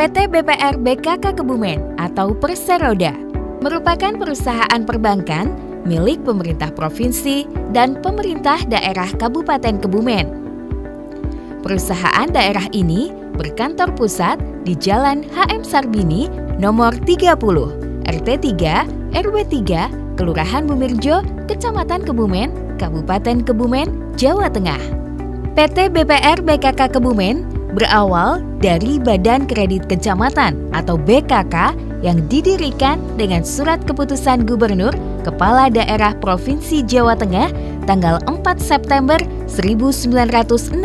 PT BPR BKK Kebumen atau Perseroda merupakan perusahaan perbankan milik pemerintah provinsi dan pemerintah daerah Kabupaten Kebumen. Perusahaan daerah ini berkantor pusat di Jalan HM Sarbini nomor 30, RT 3, RW 3, Kelurahan Bumirjo, Kecamatan Kebumen, Kabupaten Kebumen, Jawa Tengah. PT BPR BKK Kebumen berawal dari Badan Kredit Kecamatan atau BKK yang didirikan dengan surat keputusan Gubernur Kepala Daerah Provinsi Jawa Tengah tanggal 4 September 1969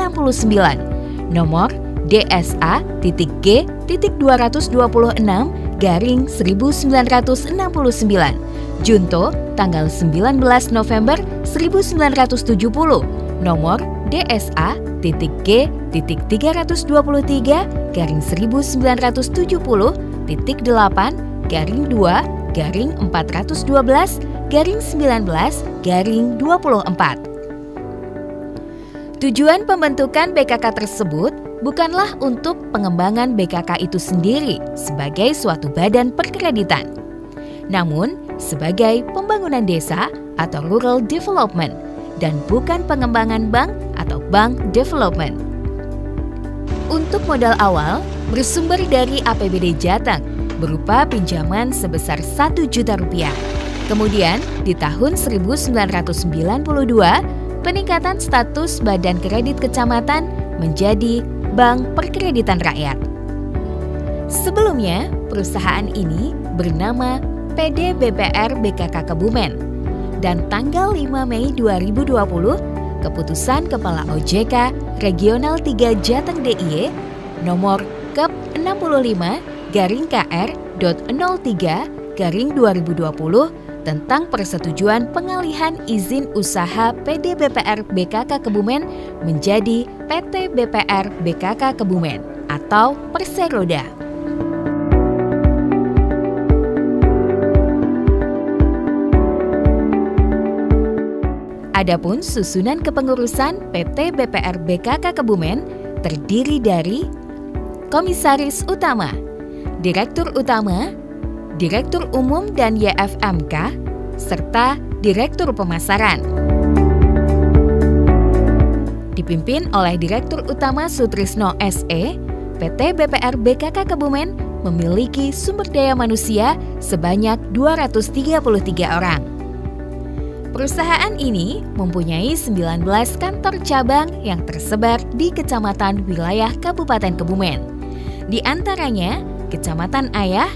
nomor DSA.G.226/1969 Junto tanggal 19 November 1970 nomor DSA.G.1970-8-2-412-19/24. Tujuan pembentukan BKK tersebut bukanlah untuk pengembangan BKK itu sendiri sebagai suatu badan perkreditan, namun sebagai pembangunan desa atau rural development dan bukan pengembangan bank atau bank development. Untuk modal awal bersumber dari APBD Jateng berupa pinjaman sebesar Rp1 juta. Kemudian di tahun 1992 peningkatan status Badan Kredit Kecamatan menjadi Bank Perkreditan Rakyat. Sebelumnya perusahaan ini bernama PD BPR BKK Kebumen dan tanggal 5 Mei 2020 keputusan Kepala OJK Regional 3 Jateng DIY nomor Kep 65-KR.03/2020 tentang persetujuan pengalihan izin usaha PD BPR BKK Kebumen menjadi PT BPR BKK Kebumen atau Perseroda. Adapun susunan kepengurusan PT BPR BKK Kebumen terdiri dari Komisaris Utama, Direktur Utama, Direktur Umum dan YFMK, serta Direktur Pemasaran. Dipimpin oleh Direktur Utama Sutrisno SE, PT BPR BKK Kebumen memiliki sumber daya manusia sebanyak 233 orang. Perusahaan ini mempunyai 19 kantor cabang yang tersebar di kecamatan wilayah Kabupaten Kebumen. Di antaranya Kecamatan Ayah,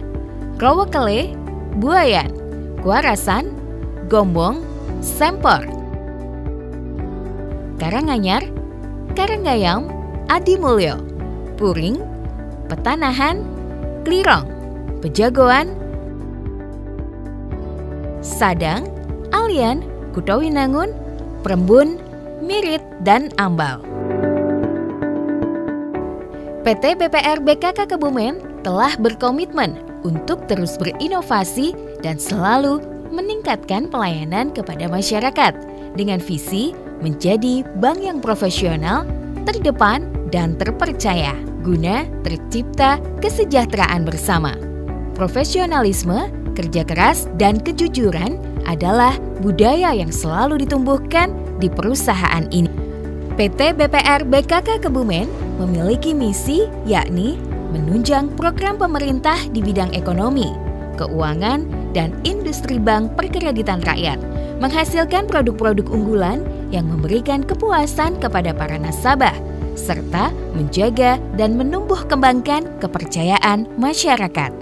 Rowokele, Buayan, Kuarasan, Gombong, Sempor, Karanganyar, Karanggayam, Adimulyo, Puring, Petanahan, Klirong, Pejagoan, Sadang, Alian, Kutowinangun, Prembun, Mirit, dan Ambal. PT BPR BKK Kebumen telah berkomitmen untuk terus berinovasi dan selalu meningkatkan pelayanan kepada masyarakat dengan visi menjadi bank yang profesional, terdepan, dan terpercaya guna tercipta kesejahteraan bersama. Profesionalisme, kerja keras, dan kejujuran adalah budaya yang selalu ditumbuhkan di perusahaan ini. PT BPR BKK Kebumen memiliki misi yakni menunjang program pemerintah di bidang ekonomi, keuangan, dan industri bank perkreditan rakyat, menghasilkan produk-produk unggulan yang memberikan kepuasan kepada para nasabah, serta menjaga dan menumbuh kembangkan kepercayaan masyarakat.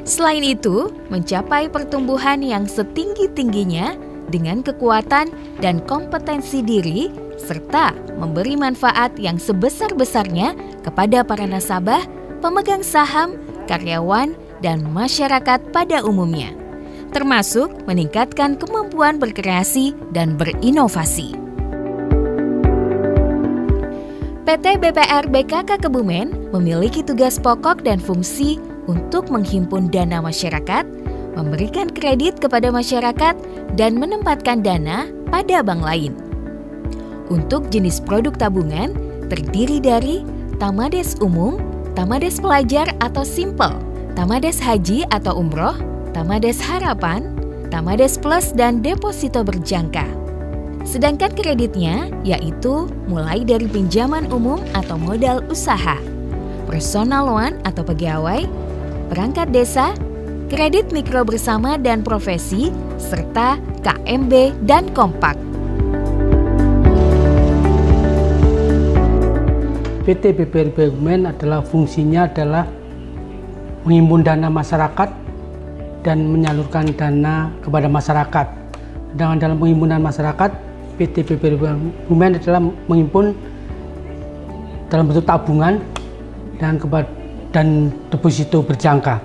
Selain itu, mencapai pertumbuhan yang setinggi-tingginya dengan kekuatan dan kompetensi diri, serta memberi manfaat yang sebesar-besarnya kepada para nasabah, pemegang saham, karyawan, dan masyarakat pada umumnya, termasuk meningkatkan kemampuan berkreasi dan berinovasi. PT BPR BKK Kebumen memiliki tugas pokok dan fungsi untuk menghimpun dana masyarakat, memberikan kredit kepada masyarakat, dan menempatkan dana pada bank lain. Untuk jenis produk tabungan terdiri dari Tamades Umum, Tamades Pelajar atau Simple, Tamades Haji atau Umroh, Tamades Harapan, Tamades Plus, dan Deposito Berjangka. Sedangkan kreditnya yaitu mulai dari pinjaman umum atau modal usaha, personal loan atau pegawai, perangkat desa, kredit mikro bersama dan profesi, serta KMB dan Kompak. PT BPR Kebumen adalah fungsinya adalah menghimpun dana masyarakat dan menyalurkan dana kepada masyarakat. Dengan dalam penghimpunan masyarakat, PT BPR Kebumen adalah menghimpun dalam bentuk tabungan dan deposito berjangka.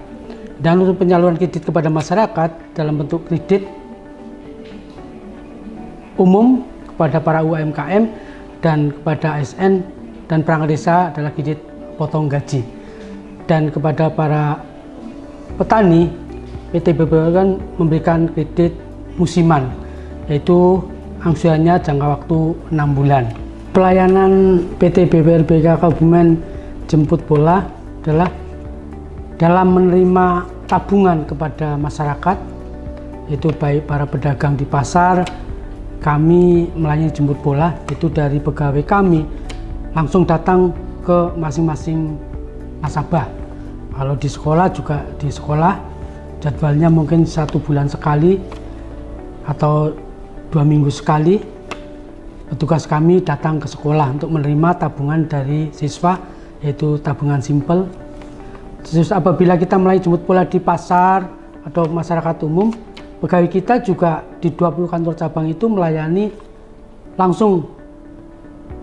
Dan untuk penyaluran kredit kepada masyarakat dalam bentuk kredit umum kepada para UMKM dan kepada ASN dan perangkat desa adalah kredit potong gaji. Dan kepada para petani, PT BPR kan memberikan kredit musiman, yaitu angsurannya jangka waktu 6 bulan. Pelayanan PT BPR BKK Kebumen jemput bola adalah dalam menerima tabungan kepada masyarakat, yaitu baik para pedagang di pasar, kami melayani jemput bola, itu dari pegawai kami langsung datang ke masing-masing nasabah. Kalau di sekolah juga di sekolah, jadwalnya mungkin 1 bulan sekali atau 2 minggu sekali, petugas kami datang ke sekolah untuk menerima tabungan dari siswa, yaitu tabungan simpel. Terus apabila kita melayani jemput bola di pasar atau masyarakat umum, pegawai kita juga di 20 kantor cabang itu melayani langsung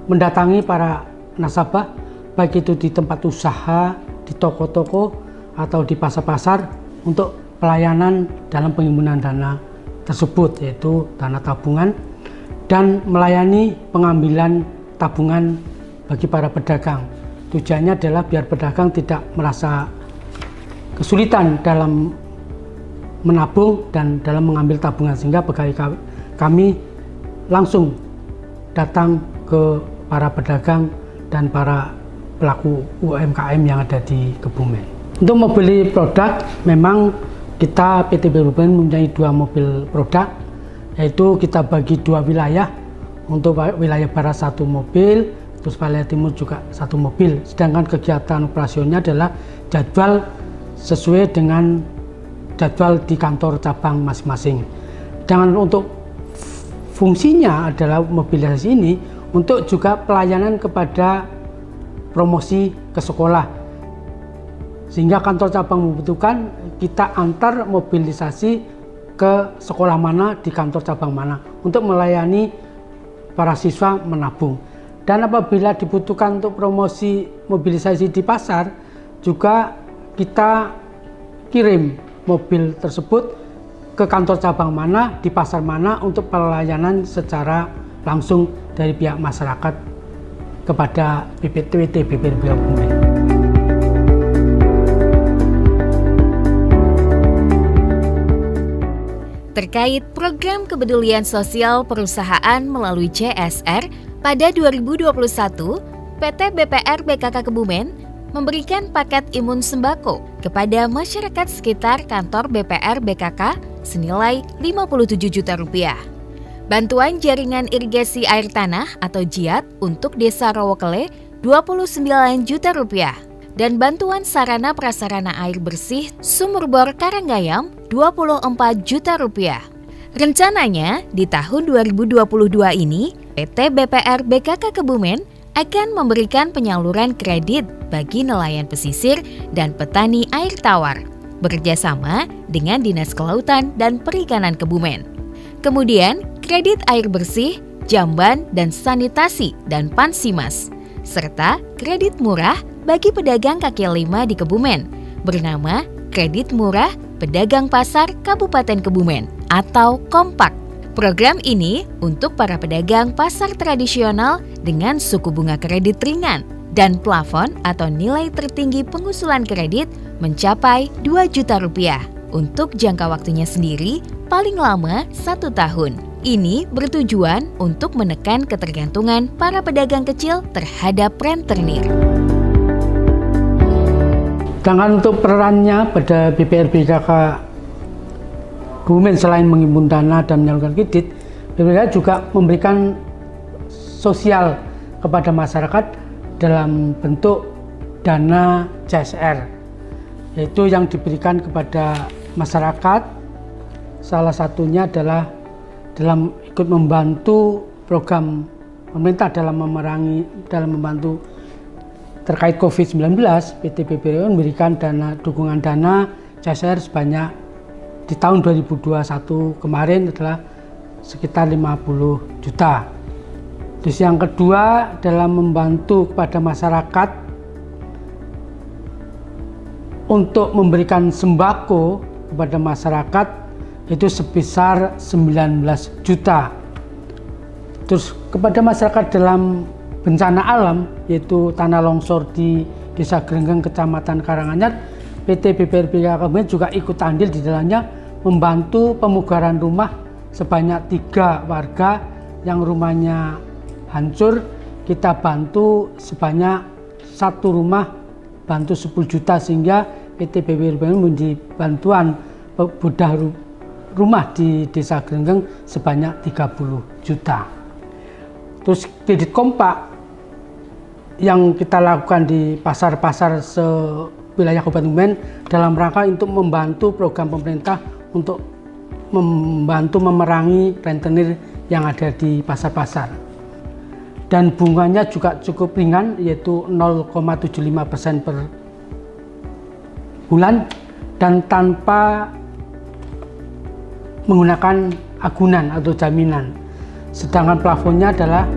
mendatangi para nasabah, baik itu di tempat usaha, di toko-toko, atau di pasar-pasar untuk pelayanan dalam penghimpunan dana tersebut, yaitu dana tabungan, dan melayani pengambilan tabungan bagi para pedagang. Tujuannya adalah biar pedagang tidak merasa kesulitan dalam menabung dan dalam mengambil tabungan, sehingga pegawai kami langsung datang ke para pedagang dan para pelaku UMKM yang ada di Kebumen. Untuk membeli produk, memang kita PT BPR Kebumen mempunyai 2 mobil produk, yaitu kita bagi 2 wilayah. Untuk wilayah barat 1 mobil, terus wilayah timur juga 1 mobil. Sedangkan kegiatan operasionalnya adalah jadwal sesuai dengan jadwal di kantor cabang masing-masing. Dan untuk fungsinya adalah mobilisasi ini untuk juga pelayanan kepada promosi ke sekolah, sehingga kantor cabang membutuhkan kita antar mobilisasi ke sekolah mana, di kantor cabang mana, untuk melayani para siswa menabung. Dan apabila dibutuhkan untuk promosi mobilisasi di pasar, juga kita kirim mobil tersebut ke kantor cabang mana, di pasar mana, untuk pelayanan secara langsung dari pihak masyarakat kepada PT BPR Kebumen. Terkait program kepedulian sosial perusahaan melalui CSR, pada 2021, PT BPR BKK Kebumen memberikan paket imun sembako kepada masyarakat sekitar kantor BPR BKK senilai Rp57 juta. Bantuan jaringan irigasi air tanah atau JIAT untuk Desa Rowokele Rp29 juta. Dan bantuan sarana prasarana air bersih Sumur Bor Karanggayam Rp24 juta. Rencananya di tahun 2022 ini, PT BPR BKK Kebumen akan memberikan penyaluran kredit bagi nelayan pesisir dan petani air tawar, bekerjasama dengan Dinas Kelautan dan Perikanan Kebumen. Kemudian, kredit air bersih, jamban dan sanitasi dan pansimas, serta kredit murah bagi pedagang kaki lima di Kebumen, bernama Kredit Murah Pedagang Pasar Kabupaten Kebumen atau Kompak. Program ini untuk para pedagang pasar tradisional dengan suku bunga kredit ringan dan plafon atau nilai tertinggi pengusulan kredit mencapai Rp2 juta. Untuk jangka waktunya sendiri paling lama 1 tahun. Ini bertujuan untuk menekan ketergantungan para pedagang kecil terhadap rentenir. Sedangkan untuk perannya pada BPR BKK Kebumen selain menghimpun dana dan menyalurkan kredit, BPK juga memberikan sosial kepada masyarakat dalam bentuk dana CSR, yaitu yang diberikan kepada masyarakat. Salah satunya adalah dalam ikut membantu program pemerintah dalam membantu terkait COVID-19. PT BPR memberikan dukungan dana CSR sebanyak di tahun 2021 kemarin adalah sekitar 50 juta. Terus yang kedua, dalam membantu kepada masyarakat untuk memberikan sembako kepada masyarakat itu sebesar 19 juta. Terus kepada masyarakat dalam bencana alam, yaitu tanah longsor di Desa Grenggeng, Kecamatan Karanganyar, PT BPR BKK Kebumen juga ikut andil di dalamnya membantu pemugaran rumah sebanyak 3 warga yang rumahnya hancur. Kita bantu sebanyak 1 rumah, bantu 10 juta, sehingga PT BPR Kebumen memberi bantuan bedah rumah di Desa Grenggeng sebanyak 30 juta. Terus kredit kompak yang kita lakukan di pasar-pasar sewilayah Kabupaten Kebumen dalam rangka untuk membantu program pemerintah untuk membantu memerangi rentenir yang ada di pasar-pasar. Dan bunganya juga cukup ringan, yaitu 0,75% per bulan dan tanpa menggunakan agunan atau jaminan. Sedangkan plafonnya adalah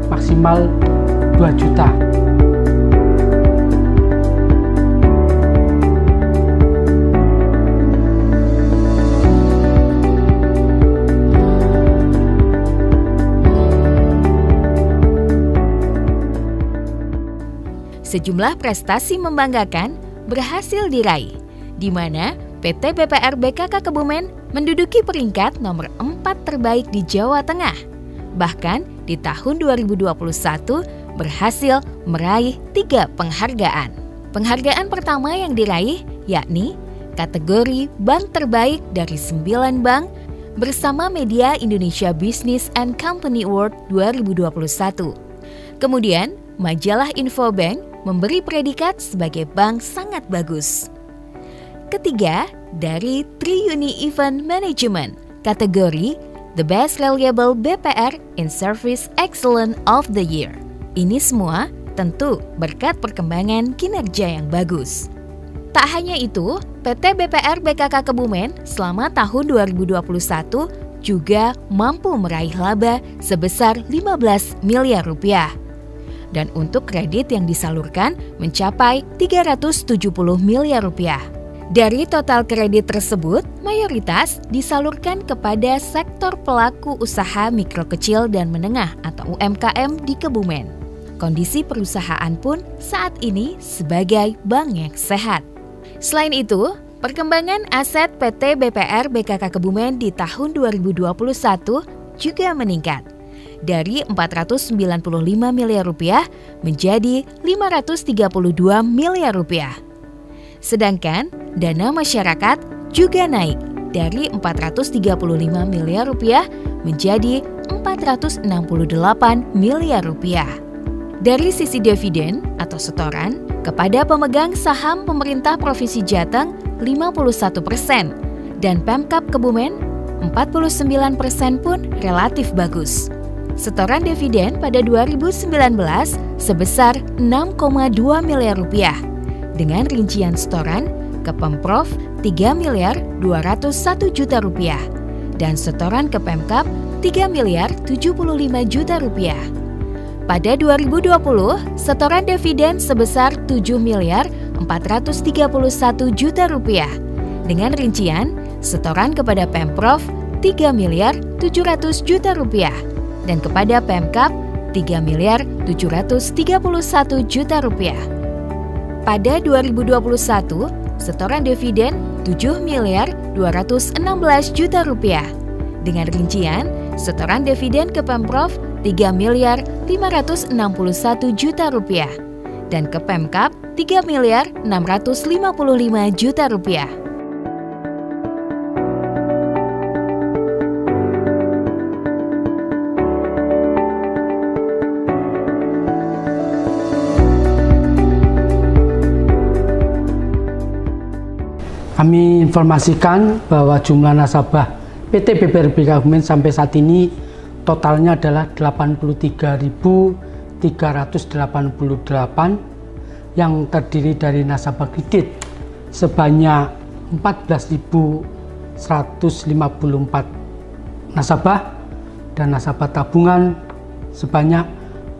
maksimal 2 juta. Sejumlah prestasi membanggakan berhasil diraih, di mana PT BPR BKK Kebumen menduduki peringkat nomor 4 terbaik di Jawa Tengah. Bahkan di tahun 2021 berhasil meraih 3 penghargaan. Penghargaan pertama yang diraih yakni kategori bank terbaik dari 9 bank bersama Media Indonesia Business and Company Award 2021. Kemudian majalah Infobank memberi predikat sebagai bank sangat bagus. Ketiga, dari Triuni Event Management, kategori The Best Reliable BPR in Service Excellence of the Year. Ini semua tentu berkat perkembangan kinerja yang bagus. Tak hanya itu, PT BPR BKK Kebumen selama tahun 2021 juga mampu meraih laba sebesar 15 miliar rupiah. Dan untuk kredit yang disalurkan mencapai 370 miliar rupiah. Dari total kredit tersebut, mayoritas disalurkan kepada sektor pelaku usaha mikro kecil dan menengah atau UMKM di Kebumen. Kondisi perusahaan pun saat ini sebagai bank yang sehat. Selain itu, perkembangan aset PT BPR BKK Kebumen di tahun 2021 juga meningkat. Dari 495 miliar rupiah menjadi 532 miliar rupiah. Sedangkan dana masyarakat juga naik dari 435 miliar rupiah menjadi 468 miliar rupiah. Dari sisi dividen atau setoran kepada pemegang saham pemerintah Provinsi Jateng 51% dan Pemkab Kebumen 49% pun relatif bagus. Setoran dividen pada 2019 sebesar 6,2 miliar rupiah dengan rincian setoran ke Pemprov 3 miliar 201 juta rupiah dan setoran ke Pemkab 3 miliar 75 juta rupiah. Pada 2020, setoran dividen sebesar 7 miliar 431 juta rupiah dengan rincian setoran kepada Pemprov 3 miliar 700 juta rupiah dan kepada Pemkab 3 miliar 731 juta rupiah. Pada 2021, setoran dividen 7 miliar 216 juta rupiah dengan rincian setoran dividen ke Pemprov 3 miliar 561 juta rupiah dan ke Pemkab Rp3.655.000.000. Kami informasikan bahwa jumlah nasabah PT BPRB Kebumen sampai saat ini totalnya adalah 83.388 yang terdiri dari nasabah kredit sebanyak 14.154 nasabah dan nasabah tabungan sebanyak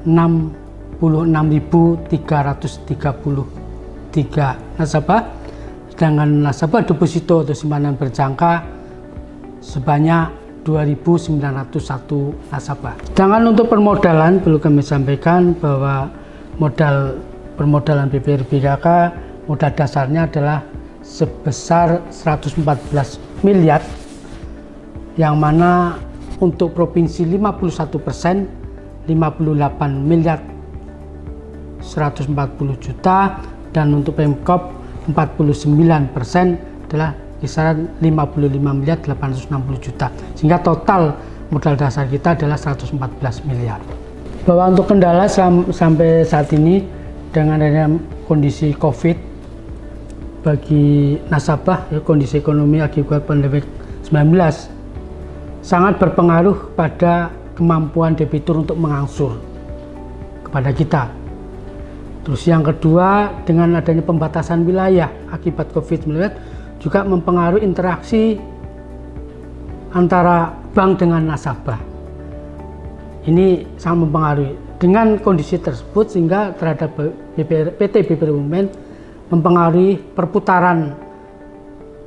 66.333 nasabah. Sedangkan nasabah deposito atau simpanan berjangka sebanyak 2.901 nasabah. Sedangkan untuk permodalan perlu kami sampaikan bahwa permodalan BPRBKK modal dasarnya adalah sebesar 114 miliar, yang mana untuk provinsi 51%, 58 miliar 140 juta, dan untuk Pemkab 49% adalah kisaran 55 miliar 860 juta, sehingga total modal dasar kita adalah 114 miliar. Bahwa untuk kendala sampai saat ini dengan adanya kondisi COVID bagi nasabah, kondisi ekonomi akibat pandemi 19 sangat berpengaruh pada kemampuan debitur untuk mengangsur kepada kita. Terus yang kedua, dengan adanya pembatasan wilayah akibat COVID-19 juga mempengaruhi interaksi antara bank dengan nasabah. Ini sangat mempengaruhi. Dengan kondisi tersebut sehingga terhadap PT BPR Kebumen mempengaruhi perputaran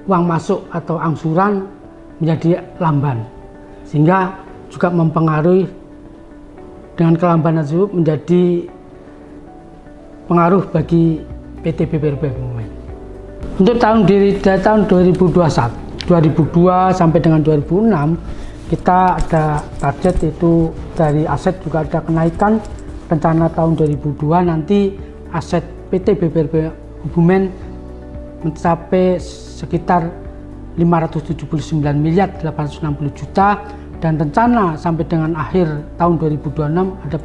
uang masuk atau angsuran menjadi lamban. Sehingga juga mempengaruhi dengan kelambanan tersebut menjadi pengaruh bagi PT BPRB Kebumen. Untuk tahun 2002 sampai dengan 2006 kita ada target, itu dari aset juga ada kenaikan. Rencana tahun 2002 nanti aset PT BPRB Kebumen mencapai sekitar 579 miliar 860 juta, dan rencana sampai dengan akhir tahun 2026 ada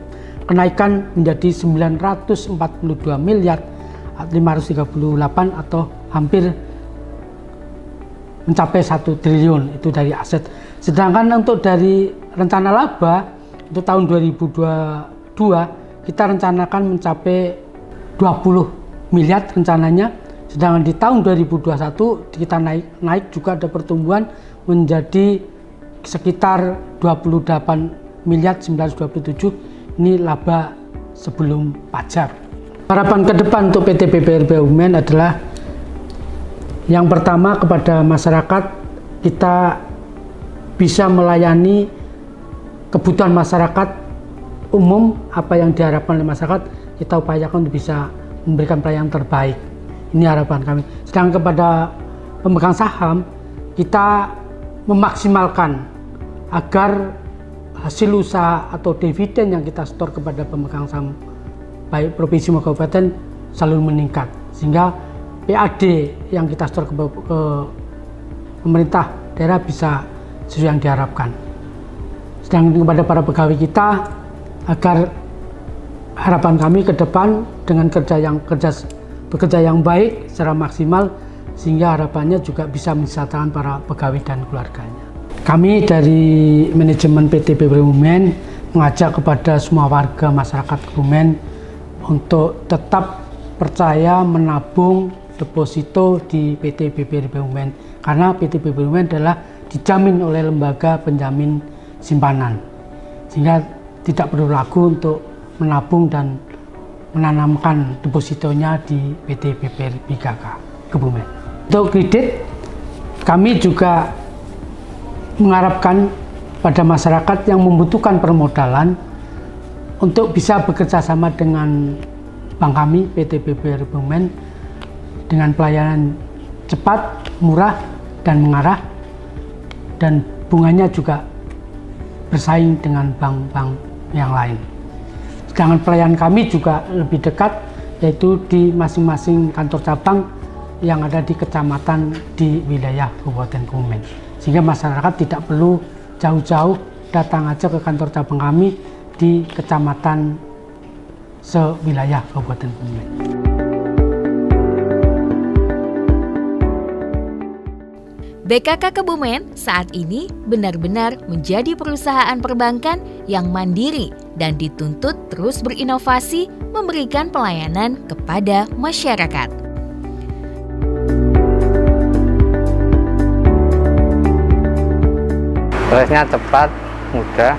kenaikan menjadi 942 miliar 538 atau hampir mencapai 1 triliun itu dari aset. Sedangkan untuk dari rencana laba untuk tahun 2022 kita rencanakan mencapai 20 miliar rencananya. Sedangkan di tahun 2021 kita naik juga ada pertumbuhan menjadi sekitar 28 miliar 927. Ini laba sebelum pajak. Harapan ke depan untuk PT BPRB Kebumen adalah yang pertama, kepada masyarakat kita bisa melayani kebutuhan masyarakat umum. Apa yang diharapkan oleh masyarakat kita upayakan untuk bisa memberikan pelayanan terbaik. Ini harapan kami. Sedangkan kepada pemegang saham kita memaksimalkan agar hasil usaha atau dividen yang kita setor kepada pemegang saham baik provinsi maupun kabupaten selalu meningkat, sehingga PAD yang kita setor ke pemerintah daerah bisa sesuai yang diharapkan. Sedangkan kepada para pegawai kita, agar harapan kami ke depan dengan bekerja yang baik secara maksimal, sehingga harapannya juga bisa mensejahterakan para pegawai dan keluarganya. Kami dari manajemen PT BPR Kebumen mengajak kepada semua warga masyarakat Kebumen untuk tetap percaya menabung deposito di PT BPR Kebumen, karena PT BPR Kebumen adalah dijamin oleh lembaga penjamin simpanan, sehingga tidak perlu ragu untuk menabung dan menanamkan depositonya di PT BPR BKK Kebumen. Untuk kredit, kami juga mengharapkan pada masyarakat yang membutuhkan permodalan untuk bisa bekerja sama dengan bank kami PT BPR Kebumen dengan pelayanan cepat, murah, dan mengarah, dan bunganya juga bersaing dengan bank-bank yang lain. Sedangkan pelayanan kami juga lebih dekat yaitu di masing-masing kantor cabang yang ada di kecamatan di wilayah Kabupaten Kebumen. Sehingga masyarakat tidak perlu jauh-jauh datang aja ke kantor cabang kami di kecamatan sewilayah Kabupaten Kebumen. BKK Kebumen saat ini benar-benar menjadi perusahaan perbankan yang mandiri dan dituntut terus berinovasi memberikan pelayanan kepada masyarakat. Prosesnya cepat, mudah,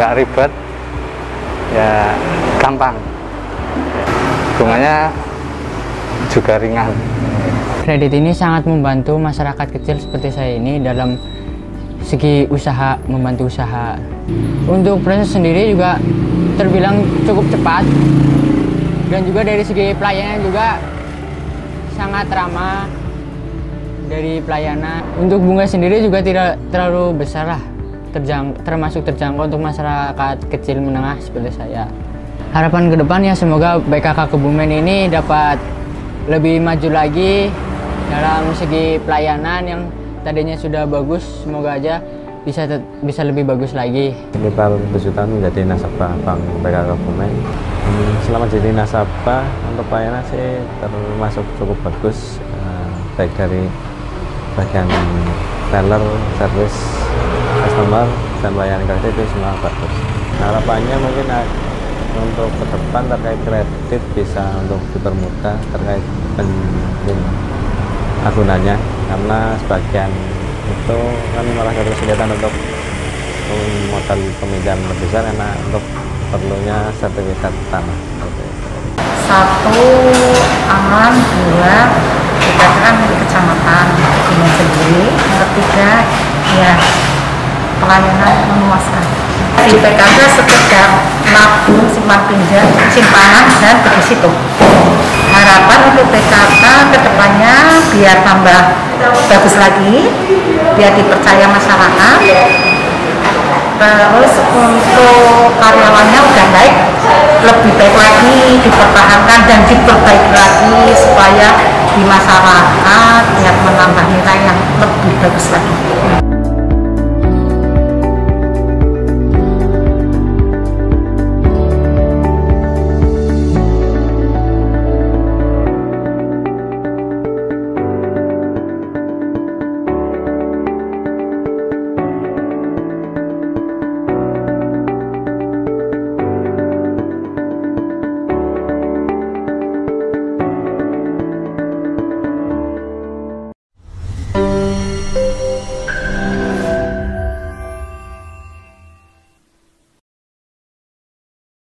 nggak ribet, ya gampang. Bunganya juga ringan. Kredit ini sangat membantu masyarakat kecil seperti saya ini dalam segi usaha, membantu usaha. Untuk proses sendiri juga terbilang cukup cepat, dan juga dari segi pelayanan juga sangat ramah dari pelayanan. Untuk bunga sendiri juga tidak terlalu besar lah, termasuk terjangkau untuk masyarakat kecil menengah seperti saya. Harapan ke depan ya semoga BKK Kebumen ini dapat lebih maju lagi dalam segi pelayanan yang tadinya sudah bagus, semoga aja bisa lebih bagus lagi. Sekitar 7 tahun menjadi nasabah Bank BKK Kebumen. Selama jadi nasabah untuk pelayanan sih termasuk cukup bagus, baik dari bagian teller, service, customer, dan pelayanan kredit itu semua bagus. Harapannya mungkin untuk ke depan terkait kredit bisa untuk dipermudah terkait agunannya, karena sebagian itu kan malah satu kesulitan untuk modal peminjaman lebih besar karena untuk perlunya sertifikat tanah. Satu, aman. Dua, kita kan di kecamatan Kebumen sendiri. Yang ketiga, ya pelayanan memuaskan. Di PKK sekedar nabung, simpan pinjam, simpanan, dan deposito. Harapan untuk PKK kedepannya biar tambah bagus lagi, biar dipercaya masyarakat. Terus untuk karyawannya udah baik, lebih baik lagi, dipertahankan dan diperbaiki lagi supaya di masyarakat biar menambah nilai yang lebih bagus lagi.